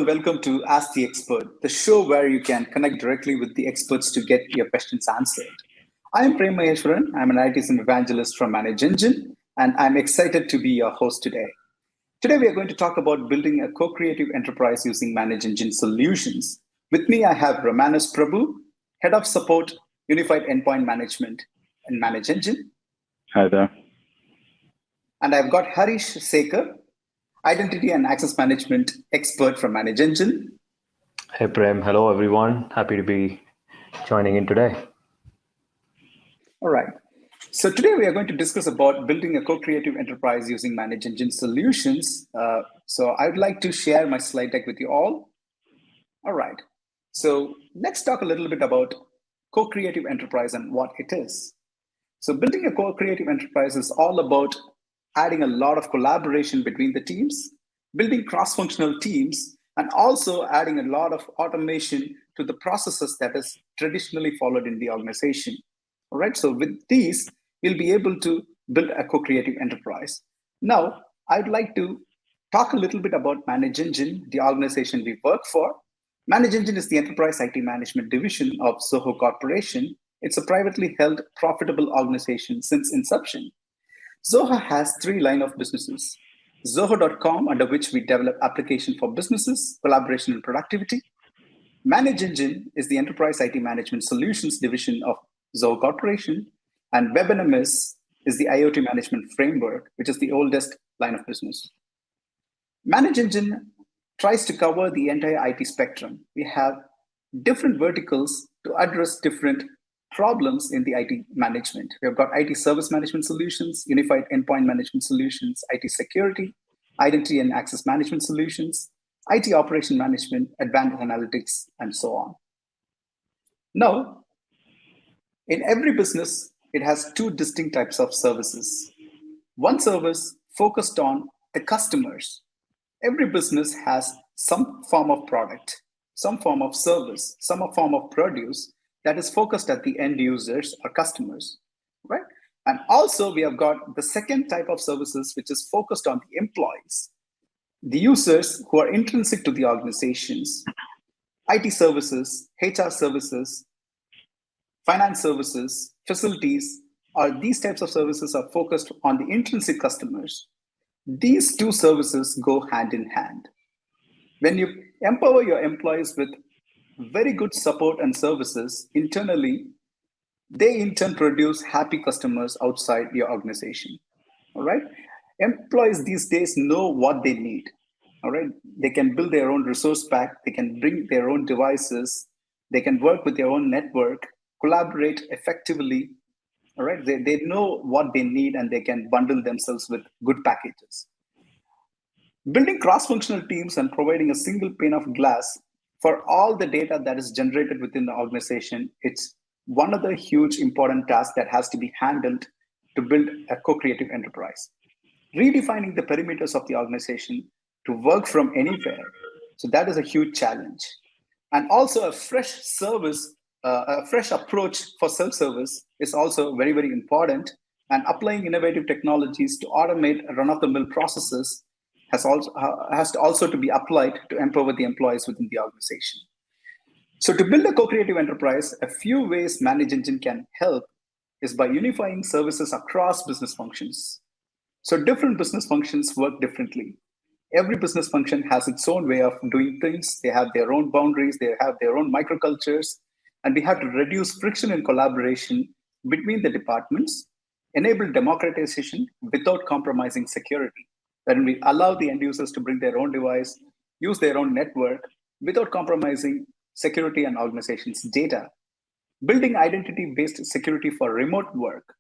and welcome to Ask the Expert, the show where you can connect directly with the experts to get your questions answered. I am Prem Maheshwaran. I'm an IT evangelist from ManageEngine, and I'm excited to be your host today. Today, we are going to talk about building a co-creative enterprise using ManageEngine solutions. With me, I have Ramanas Prabhu, Head of Support, Unified Endpoint Management in ManageEngine. Hi there. And I've got Harish Sekar, Identity and Access Management Expert from ManageEngine. Hey Prem, hello everyone. Happy to be joining in today. All right. So today we are going to discuss about building a co-creative enterprise using ManageEngine solutions. So I'd like to share my slide deck with you all. All right. So let's talk a little bit about co-creative enterprise and what it is. So building a co-creative enterprise is all about adding a lot of collaboration between the teams, building cross-functional teams, and also adding a lot of automation to the processes that is traditionally followed in the organization. All right, so with these, we'll be able to build a co-creative enterprise. Now, I'd like to talk a little bit about ManageEngine, the organization we work for. ManageEngine is the enterprise IT management division of Zoho Corporation. It's a privately held, profitable organization since inception. Zoho has three lines of businesses. Zoho.com, under which we develop applications for businesses, collaboration, and productivity. ManageEngine is the enterprise IT management solutions division of Zoho Corporation. And WebNMS is the IoT management framework, which is the oldest line of business. ManageEngine tries to cover the entire IT spectrum. We have different verticals to address different problems in the IT management. We have got IT service management solutions, unified endpoint management solutions, IT security, identity and access management solutions, IT operation management, advanced analytics, and so on. Now, in every business, it has two distinct types of services. One service focused on the customers. Every business has some form of product, some form of service, some form of produce that is focused at the end users or customers, right? And also we have got the second type of services, which is focused on the employees, the users who are intrinsic to the organizations, IT services, HR services, finance services, facilities, or these types of services are focused on the intrinsic customers. These two services go hand in hand. When you empower your employees with very good support and services internally, they in turn produce happy customers outside your organization. All right. Employees these days know what they need. All right. They can build their own resource pack. They can bring their own devices. They can work with their own network, collaborate effectively. All right. They know what they need and they can bundle themselves with good packages. Building cross-functional teams and providing a single pane of glass for all the data that is generated within the organization, it's one of the huge important tasks that has to be handled to build a co-creative enterprise. Redefining the perimeters of the organization to work from anywhere. So that is a huge challenge. And also a fresh service, a fresh approach for self-service is also very, very important. And applying innovative technologies to automate run-of-the-mill processes has to also be applied to empower the employees within the organization. So to build a co-creative enterprise, a few ways ManageEngine can help is by unifying services across business functions. So different business functions work differently. Every business function has its own way of doing things. They have their own boundaries. They have their own microcultures. And we have to reduce friction and collaboration between the departments, enable democratization without compromising security. When we allow the end users to bring their own device, use their own network without compromising security and organization's data. Building identity-based security for remote work,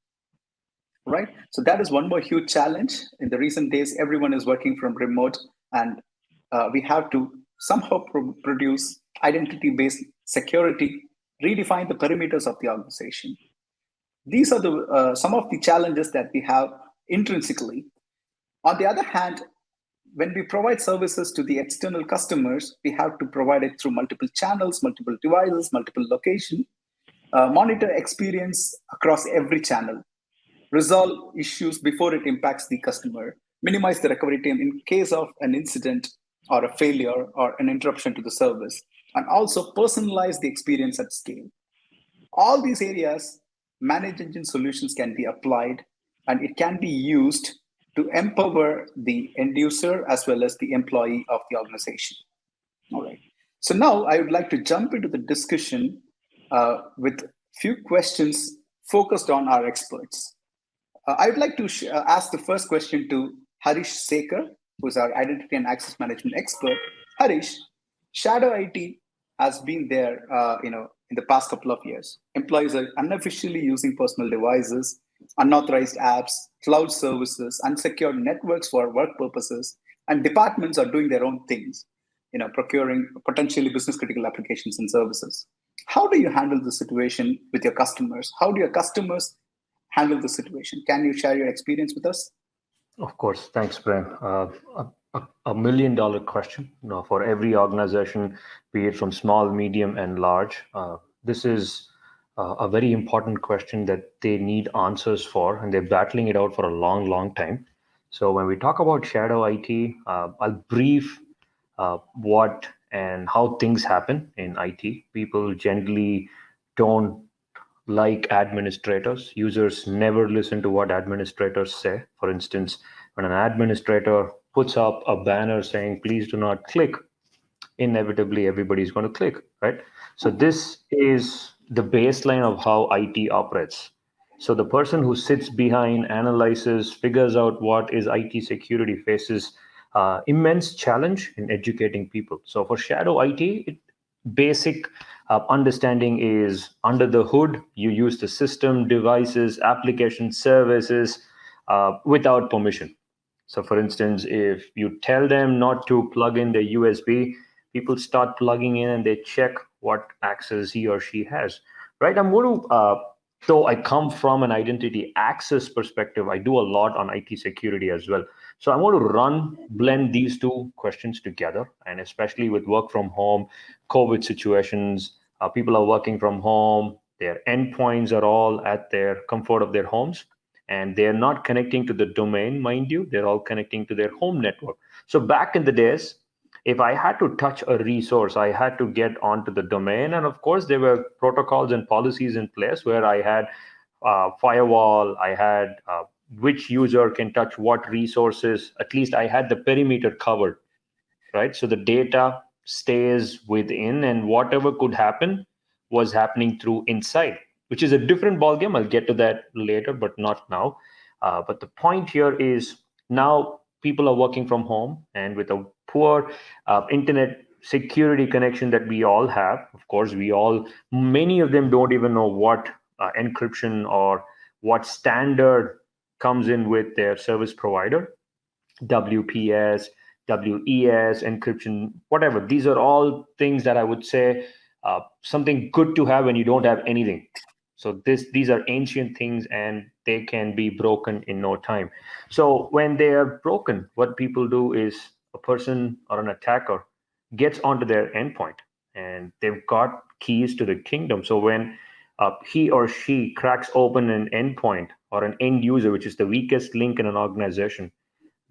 right? So that is one more huge challenge. In the recent days, everyone is working from remote, and we have to somehow produce identity-based security, redefine the perimeters of the organization. These are the some of the challenges that we have intrinsically. On the other hand, when we provide services to the external customers, we have to provide it through multiple channels, multiple devices, multiple locations, monitor experience across every channel, resolve issues before it impacts the customer, minimize the recovery time in case of an incident, or a failure or an interruption to the service, and also personalize the experience at scale. All these areas, managed engine solutions can be applied, and it can be used to empower the end user as well as the employee of the organization. All right. So now I would like to jump into the discussion with few questions focused on our experts. I would like to ask the first question to Harish Sekar, who is our identity and access management expert. Harish, shadow IT has been there, in the past couple of years. Employees are unofficially using personal devices, unauthorized apps, cloud services, unsecured networks for work purposes, and departments are doing their own things, procuring potentially business critical applications and services. How do you handle the situation with your customers? How do your customers handle the situation? Can you share your experience with us? Of course, thanks, Prem. $1 million question, for every organization, be it from small, medium, and large. This is a very important question that they need answers for, and they're battling it out for a long, long time. So when we talk about shadow IT, I'll brief what and how things happen in IT. People generally don't like administrators. Users never listen to what administrators say. For instance, when an administrator puts up a banner saying, please do not click, inevitably everybody's going to click, right? So this is the baseline of how IT operates. So the person who sits behind, analyzes, figures out what is IT security, faces immense challenge in educating people. So for shadow IT, basic understanding is under the hood, you use the system, devices, application services without permission. So, for instance, if you tell them not to plug in the USB, people start plugging in and they check what access he or she has, right? I'm going to, though I come from an identity access perspective, I do a lot on IT security as well. So I want to blend these two questions together, and especially with work from home, COVID situations, people are working from home, their endpoints are all at their comfort of their homes, and they're not connecting to the domain, mind you, they're all connecting to their home network. So back in the days, if I had to touch a resource, I had to get onto the domain. And of course, there were protocols and policies in place where I had firewall, I had which user can touch what resources. At least I had the perimeter covered, right? So the data stays within, and whatever could happen was happening through inside, which is a different ballgame. I'll get to that later, but not now. But the point here is now people are working from home, and with a poor internet security connection that we all have, of course, many of them don't even know what encryption or what standard comes in with their service provider. WPS, WES, encryption, whatever. These are all things that I would say something good to have when you don't have anything. So these are ancient things and they can be broken in no time. So when they are broken, what people do is a person or an attacker gets onto their endpoint and they've got keys to the kingdom. So when he or she cracks open an endpoint or an end user, which is the weakest link in an organization,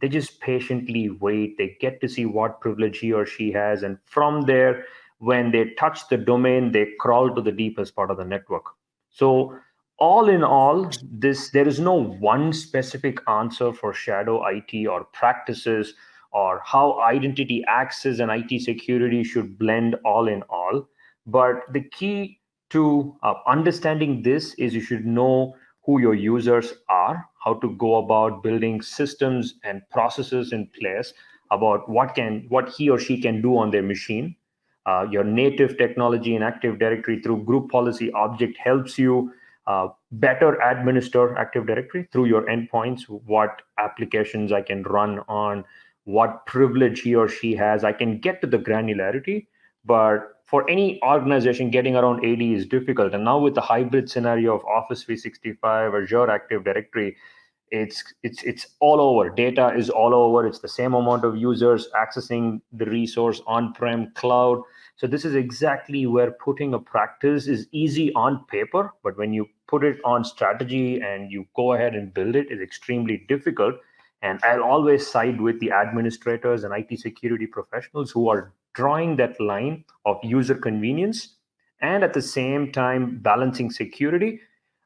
they just patiently wait. They get to see what privilege he or she has. And from there, when they touch the domain, they crawl to the deepest part of the network. So, all in all, there is no one specific answer for shadow IT or practices or how identity access and IT security should blend all in all. But the key to understanding this is you should know who your users are, how to go about building systems and processes in place about what he or she can do on their machine. Your native technology in Active Directory through group policy object helps you better administer Active Directory through your endpoints, what applications I can run on, what privilege he or she has. I can get to the granularity, but for any organization, getting around AD is difficult. And now with the hybrid scenario of Office 365, Azure Active Directory, it's all over. Data is all over. It's the same amount of users accessing the resource on-prem cloud. So this is exactly where putting a practice is easy on paper, but when you put it on strategy and you go ahead and build it, is extremely difficult. And I'll always side with the administrators and IT security professionals who are drawing that line of user convenience and at the same time balancing security.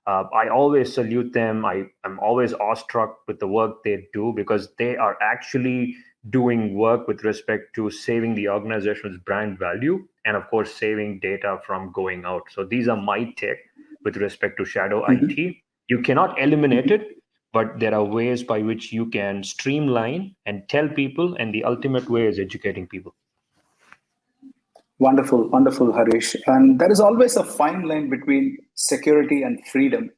I always salute them. I'm always awestruck with the work they do because they are actually doing work with respect to saving the organization's brand value and, of course, saving data from going out. So these are my take with respect to shadow Mhm. IT. You cannot eliminate Mhm. it, but there are ways by which you can streamline and tell people, and the ultimate way is educating people. Wonderful, wonderful, Harish. And there is always a fine line between security and freedom,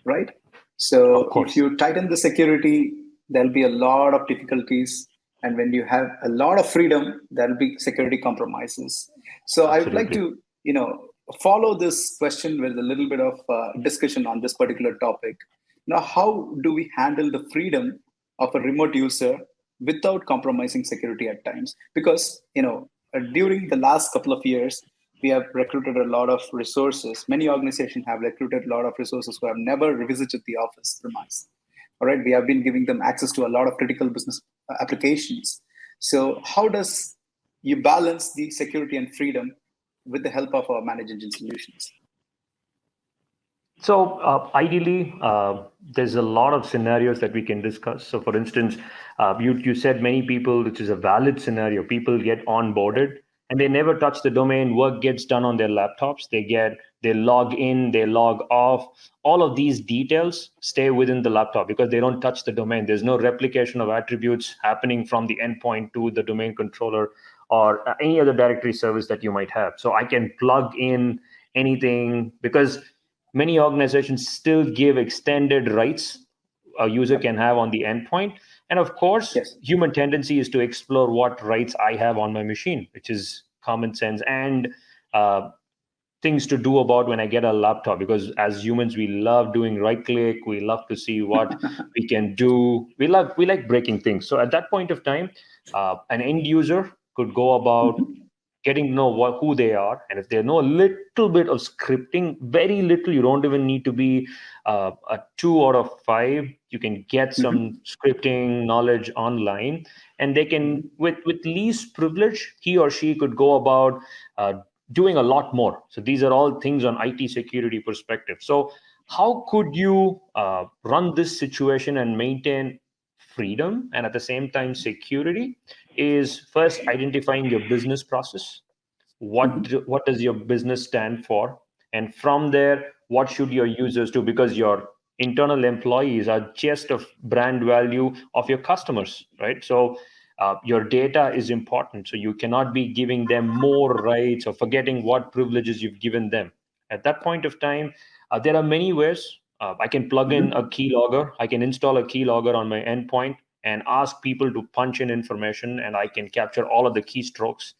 right? Of So if course, you tighten the security, there'll be a lot of difficulties. And when you have a lot of freedom, there'll be security compromises. So I would like absolutely. to, follow this question with a little bit of discussion on this particular topic. Now, how do we handle the freedom of a remote user without compromising security at times? Because, during the last couple of years, we have recruited a lot of resources. Many organizations have recruited a lot of resources who have never revisited the office premise. All right, we have been giving them access to a lot of critical business applications. So, how does you balance the security and freedom with the help of our managed engine solutions? So ideally, there's a lot of scenarios that we can discuss. So, for instance, you said many people, which is a valid scenario. People get onboarded and they never touch the domain. Work gets done on their laptops. They log in, they log off. All of these details stay within the laptop because they don't touch the domain. There's no replication of attributes happening from the endpoint to the domain controller or any other directory service that you might have. So I can plug in anything because many organizations still give extended rights a user Yep. can have on the endpoint. And of course, Yes. human tendency is to explore what rights I have on my machine, which is common sense and uh, things to do about when I get a laptop. Because as humans, we love doing right click. We love to see what we can do. We like breaking things. So at that point of time, an end user could go about Mhm. getting to know who they are, and if they know a little bit of scripting, very little, you don't even need to be a 2 out of 5. You can get some Mhm. scripting knowledge online, and they can, Mhm. with least privilege, he or she could go about uh, doing a lot more. So these are all things on IT security perspective. So how could you run this situation and maintain freedom and at the same time security is first identifying your business process. Mhm. What does your business stand for? And from there, what should your users do? Because your internal employees are just a brand value of your customers, right? So your data is important. So you cannot be giving them more rights or forgetting what privileges you've given them. At that point of time, there are many ways. I can plug in a Mhm. keylogger. I can install a keylogger on my endpoint and ask people to punch in information, and I can capture all of the keystrokes.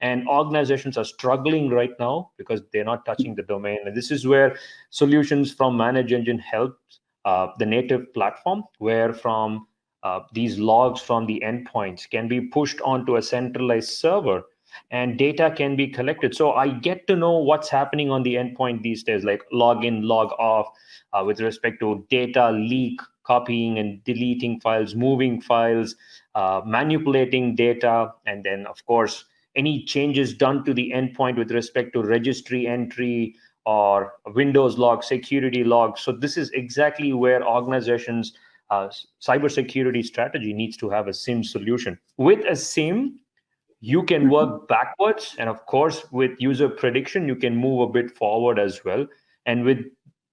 And organizations are struggling right now because they're not touching the domain. And this is where solutions from ManageEngine help the native platform, where from these logs from the endpoints can be pushed onto a centralized server and data can be collected. So I get to know what's happening on the endpoint these days, like log in, log off, with respect to data leak, copying and deleting files, moving files, manipulating data, and then, of course, any changes done to the endpoint with respect to registry entry or Windows log, security log. So this is exactly where organizations' cybersecurity strategy needs to have a SIM solution. With a SIM, you can Mhm. work backwards, and of course, with user prediction, you can move a bit forward as well. And with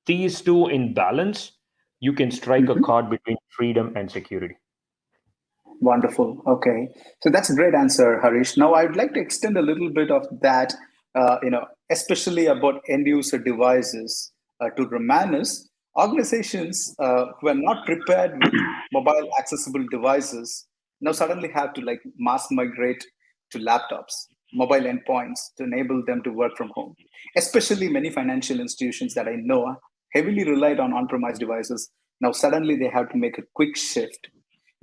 these two in balance, you can strike a Mhm. chord between freedom and security. Wonderful. Okay, so that's a great answer, Harish. Now, I'd like to extend a little bit of that, especially about end user devices to Romanus. Organizations who are not prepared with mobile accessible devices now suddenly have to like mass migrate to laptops, mobile endpoints to enable them to work from home. Especially many financial institutions that I know heavily relied on on-premise devices. Now suddenly they have to make a quick shift.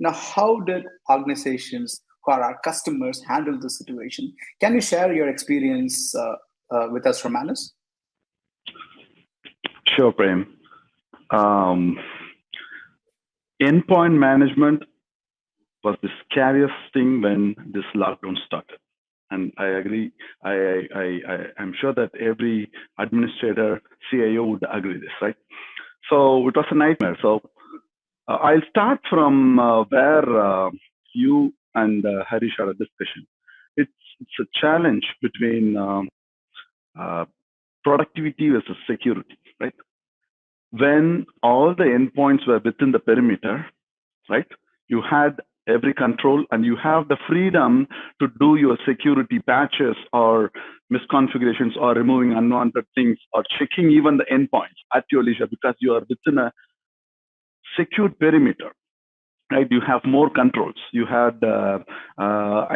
Now, how did organizations who are our customers handle the situation? Can you share your experience with us, Romanus? Sure, Prem. Um, Endpoint management was the scariest thing when this lockdown started. And I agree. I'm sure that every administrator, CIO would agree this, right? So it was a nightmare. So I'll start from where you and Harish had a discussion. It's a challenge between productivity versus security, right? When all the endpoints were within the perimeter, right? You had every control and you have the freedom to do your security patches or misconfigurations or removing unwanted things or checking even the endpoints at your leisure because you are within a secured perimeter, right? You have more controls. You had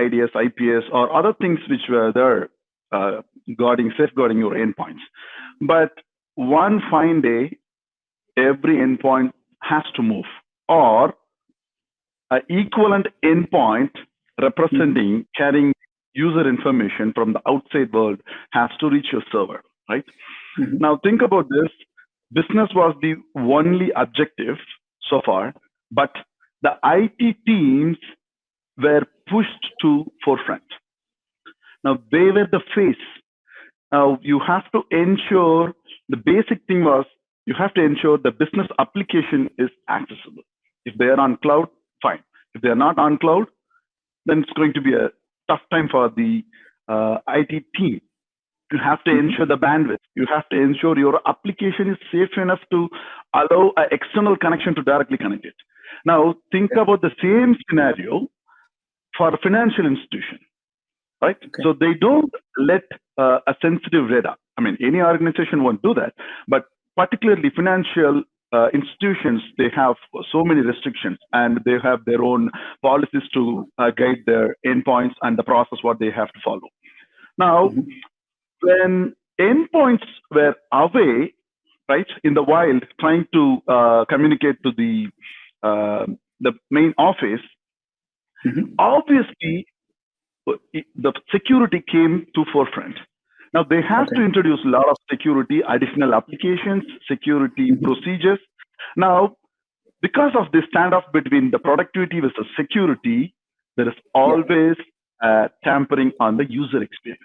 IDS, IPS, or other things which were there safeguarding your endpoints. But one fine day, every endpoint has to move, or an equivalent endpoint representing carrying user information from the outside world has to reach your server, right? Now think about this. Business was the only objective so far, but the IT teams were pushed to forefront. Now they were the face. Now you have to ensure, the basic thing was you have to ensure the business application is accessible. If they are on cloud, fine. If they are not on cloud, then it's going to be a tough time for the IT team. You have to ensure the bandwidth. You have to ensure your application is safe enough to allow an external connection to directly connect it. Now, think about the same scenario for a financial institution, right? Okay. So they don't let a sensitive data. I mean, any organization won't do that, but particularly financial institutions, they have so many restrictions and they have their own policies to guide their endpoints and the process what they have to follow. Now, when endpoints were away, right, in the wild, trying to communicate to the main office, obviously the security came to forefront. Now they have to introduce a lot of security, additional applications, security procedures. Now, because of this standoff between the productivity versus security, there is always tampering on the user experience.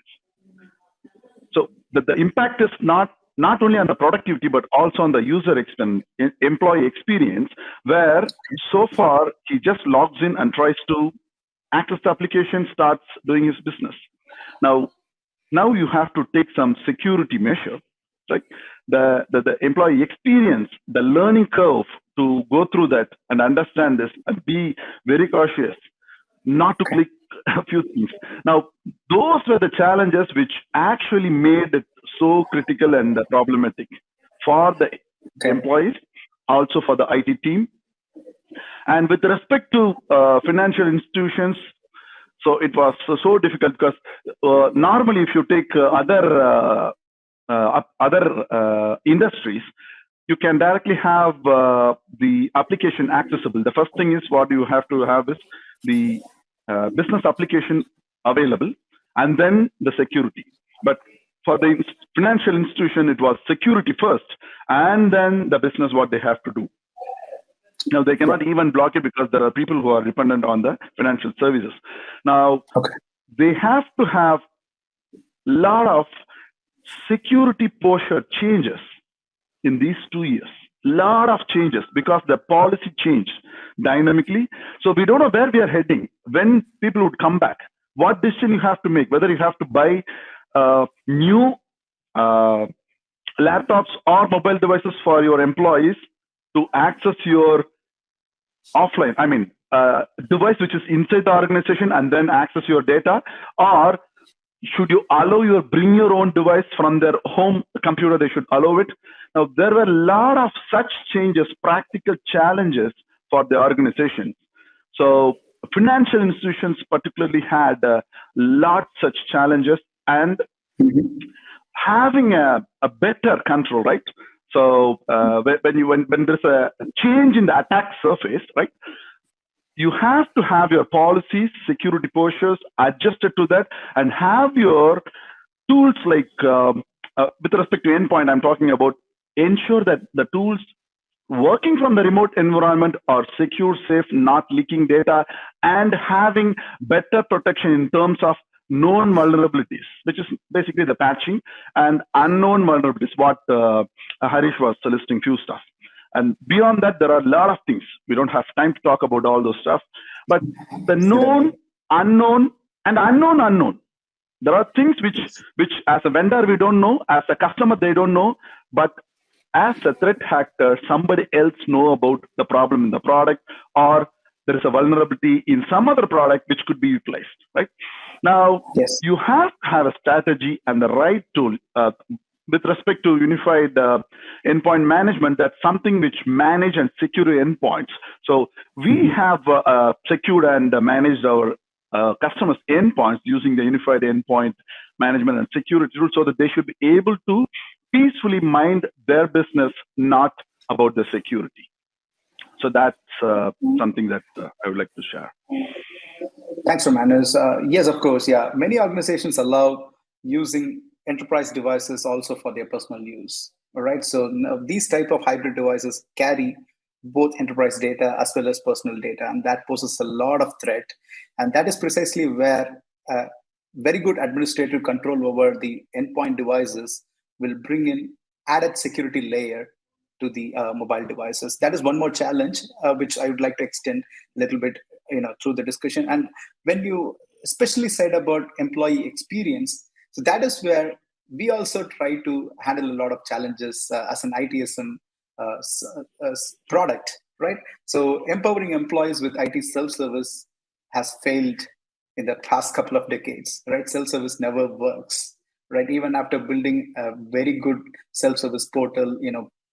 So the impact is not only on the productivity, but also on the user experience, employee experience, where so far he just logs in and tries to access the application, starts doing his business. Now you have to take some security measure, like the employee experience, the learning curve to go through that and understand this and be very cautious, not to click a few things. Now, those were the challenges which actually made it so critical and problematic for the employees, also for the IT team. And with respect to financial institutions, so it was so difficult because normally if you take other industries, you can directly have the application accessible. The first thing is what you have to have is the business application available and then the security. But for the financial institution, it was security first and then the business what they have to do. Now, they cannot even block it because there are people who are dependent on the financial services. Now, they have to have a lot of security posture changes in these 2 years. Lot of changes because the policy changed dynamically. So we don't know where we are heading, when people would come back, what decision you have to make, whether you have to buy new laptops or mobile devices for your employees to access your offline, I mean, device which is inside the organization and then access your data, or should you allow bring your own device from their home computer, they should allow it. Now, there were a lot of such changes, practical challenges for the organization. So financial institutions particularly had a lot such challenges and having a better control, right? So when there's a change in the attack surface, right, you have to have your policies, security postures adjusted to that, and have your tools like, with respect to endpoint, I'm talking about, ensure that the tools working from the remote environment are secure, safe, not leaking data, and having better protection in terms of known vulnerabilities, which is basically the patching, and unknown vulnerabilities, what Harish was listing few stuff. And beyond that, there are a lot of things. We don't have time to talk about all those stuff. But the known, unknown, and unknown. There are things which as a vendor we don't know, as a customer they don't know, but as a threat actor, somebody else know about the problem in the product, or there is a vulnerability in some other product which could be utilized, right? Now, yes, you have to have a strategy and the right tool. With respect to unified endpoint management, that's something which manage and secure endpoints. So we have secured and managed our customers' endpoints using the unified endpoint management and security rules, so that they should be able to peacefully mind their business, not about the security. So that's something that I would like to share. Thanks, Romanus. Yes, of course. Yeah, many organizations allow using enterprise devices also for their personal use. All right. So these type of hybrid devices carry both enterprise data as well as personal data, and that poses a lot of threat. And that is precisely where very good administrative control over the endpoint devices will bring in added security layer to the mobile devices. That is one more challenge which I would like to extend a little bit, through the discussion. And when you especially said about employee experience, so that is where we also try to handle a lot of challenges as an ITSM product, right? So empowering employees with IT self-service has failed in the past couple of decades, right? Self-service never works, right? Even after building a very good self-service portal,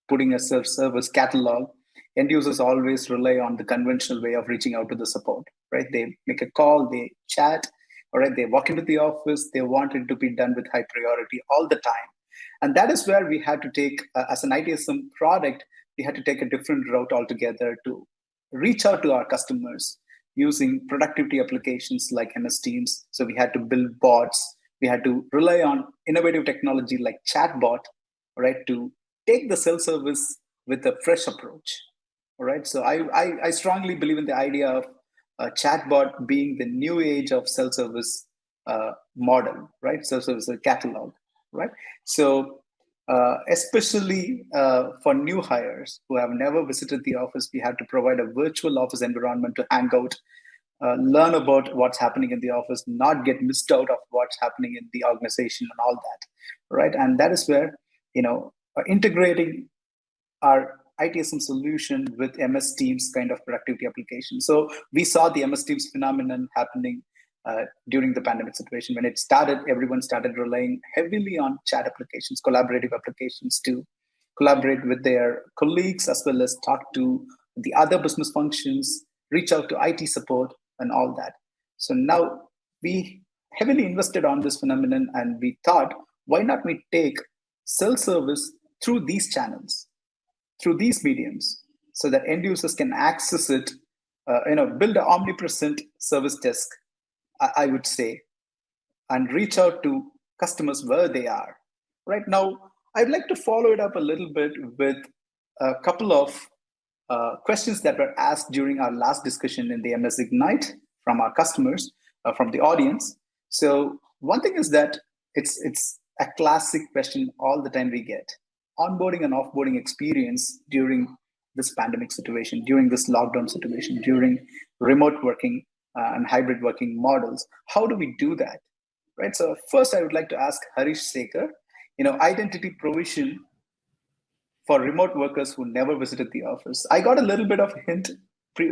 putting a self-service catalog, end users always rely on the conventional way of reaching out to the support, right? They make a call, they chat, all right? They walk into the office, they want it to be done with high priority all the time. And that is where we had to take, as an ITSM product, we had to take a different route altogether to reach out to our customers using productivity applications like MS Teams. So we had to build bots. We had to rely on innovative technology like chatbot, right, to take the self-service with a fresh approach. All right. So I strongly believe in the idea of a chatbot being the new age of self-service model, right? Self-service catalog, right? So especially for new hires who have never visited the office, we had to provide a virtual office environment to hang out, learn about what's happening in the office, not get missed out of what's happening in the organization and all that, right? And that is where, integrating our ITSM solution with MS Teams kind of productivity application. So we saw the MS Teams phenomenon happening during the pandemic situation. When it started, everyone started relying heavily on chat applications, collaborative applications to collaborate with their colleagues as well as talk to the other business functions, reach out to IT support and all that. So now we heavily invested on this phenomenon, and we thought, why not we take self-service through these channels, through these mediums, so that end users can access it, build an omnipresent service desk, I would say, and reach out to customers where they are. Right now, I'd like to follow it up a little bit with a couple of questions that were asked during our last discussion in the MS Ignite from our customers, from the audience. So one thing is that it's a classic question all the time we get. Onboarding and offboarding experience during this pandemic situation, during this lockdown situation, during remote working and hybrid working models. How do we do that? Right. So first, I would like to ask Harish Sekar, identity provision for remote workers who never visited the office. I got a little bit of a hint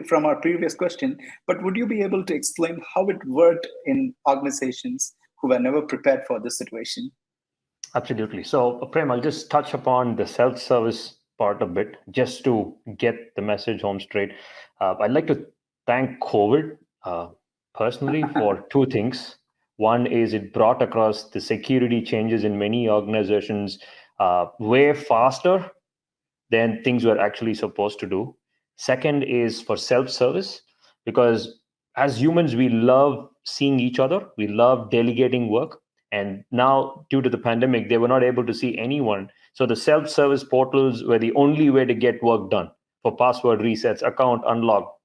from our previous question, but would you be able to explain how it worked in organizations who were never prepared for this situation? Absolutely. So, Prem, I'll just touch upon the self-service part a bit, just to get the message home straight. I'd like to thank COVID personally for two things. One is it brought across the security changes in many organizations way faster than things were actually supposed to do. Second is for self-service, because as humans, we love seeing each other. We love delegating work. And now, due to the pandemic, they were not able to see anyone. So the self-service portals were the only way to get work done. for password resets, account unlock,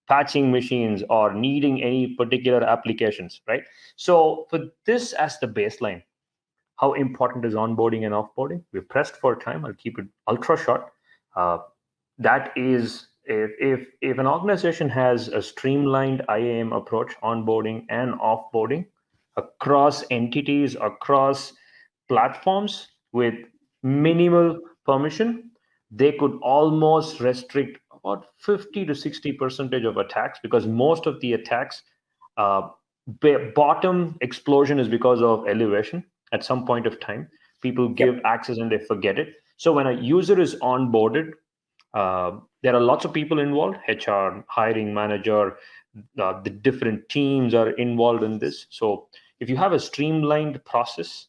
patching machines, or needing any particular applications, right? So for this as the baseline, how important is onboarding and offboarding? We're pressed for time. I'll keep it ultra short. That is, if an organization has a streamlined IAM approach, onboarding and offboarding across entities, across platforms with minimal permission, they could almost restrict about 50 to 60% of attacks, because most of the attacks, bottom explosion is because of elevation. At some point of time, people give access and they forget it. So when a user is onboarded, there are lots of people involved, HR, hiring manager, the different teams are involved in this. So if you have a streamlined process,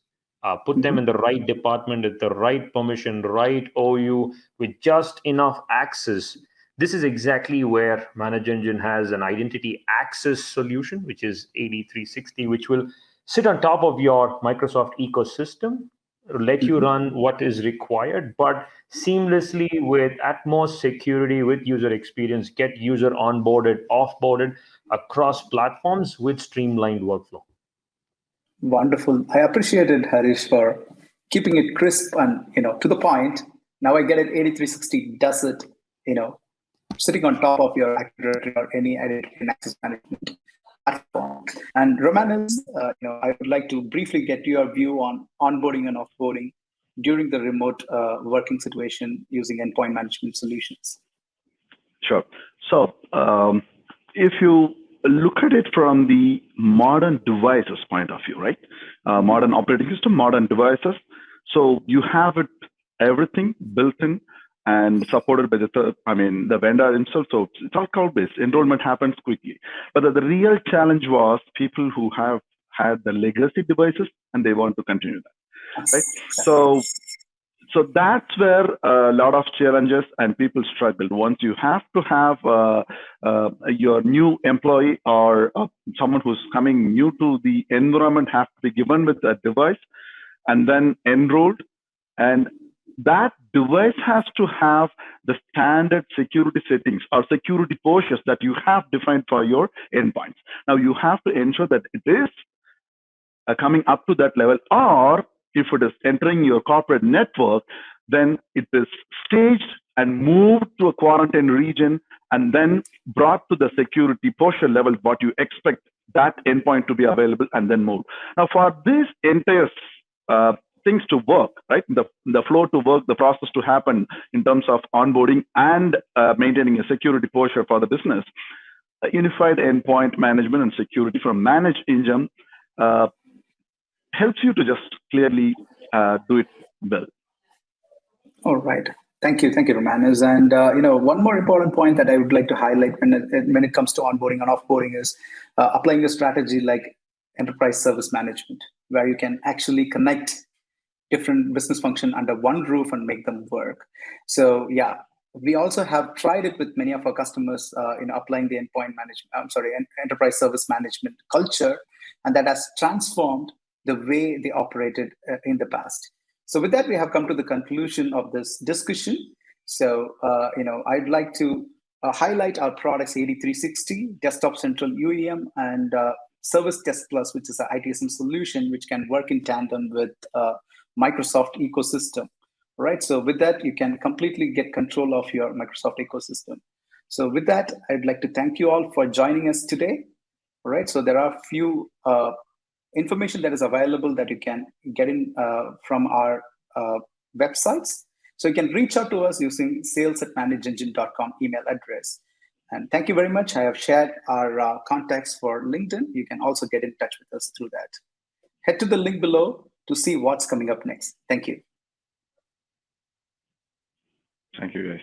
put them in the right department with the right permission, right OU, with just enough access. This is exactly where ManageEngine has an identity access solution, which is 8360, which will sit on top of your Microsoft ecosystem, let you run what is required, but seamlessly with utmost security, with user experience, get user onboarded, offboarded across platforms with streamlined workflow. Wonderful. I appreciate it, Harish, for keeping it crisp and to the point. Now I get it. 8360 does it. Sitting on top of your Active Directory or any identity and access management platform. And Romanus, I would like to briefly get your view on onboarding and offboarding during the remote working situation using endpoint management solutions. Sure. So if you look at it from the modern devices point of view, right? Modern operating system, modern devices. So you have it, everything built in and supported by the vendor himself. So it's all cloud-based. Enrollment happens quickly. But the real challenge was people who have had the legacy devices and they want to continue that, right? So that's where a lot of challenges and people struggled. Once you have to have your new employee or someone who's coming new to the environment have to be given with a device and then enrolled, and that device has to have the standard security settings or security postures that you have defined for your endpoints. Now you have to ensure that it is coming up to that level, or if it is entering your corporate network, then it is staged and moved to a quarantine region and then brought to the security posture level, what you expect that endpoint to be available, and then moved. Now for this entire things to work, right? The flow to work, the process to happen in terms of onboarding and maintaining a security posture for the business, unified endpoint management and security from ManageEngine helps you to just clearly do it well. All right. Thank you, Romanus. And one more important point that I would like to highlight when it comes to onboarding and offboarding is applying a strategy like enterprise service management, where you can actually connect different business functions under one roof and make them work. So yeah, we also have tried it with many of our customers applying the enterprise service management culture, and that has transformed the way they operated in the past. So with that, we have come to the conclusion of this discussion. So I'd like to highlight our products 8360, Desktop Central UEM, and Service Desk Plus, which is an ITSM solution which can work in tandem with Microsoft ecosystem, right? So with that, you can completely get control of your Microsoft ecosystem. So with that, I'd like to thank you all for joining us today, right? So there are a few information that is available that you can get in from our websites. So you can reach out to us using sales@manageengine.com email address. And thank you very much. I have shared our contacts for LinkedIn. You can also get in touch with us through that. Head to the link below to see what's coming up next. Thank you. Thank you, guys.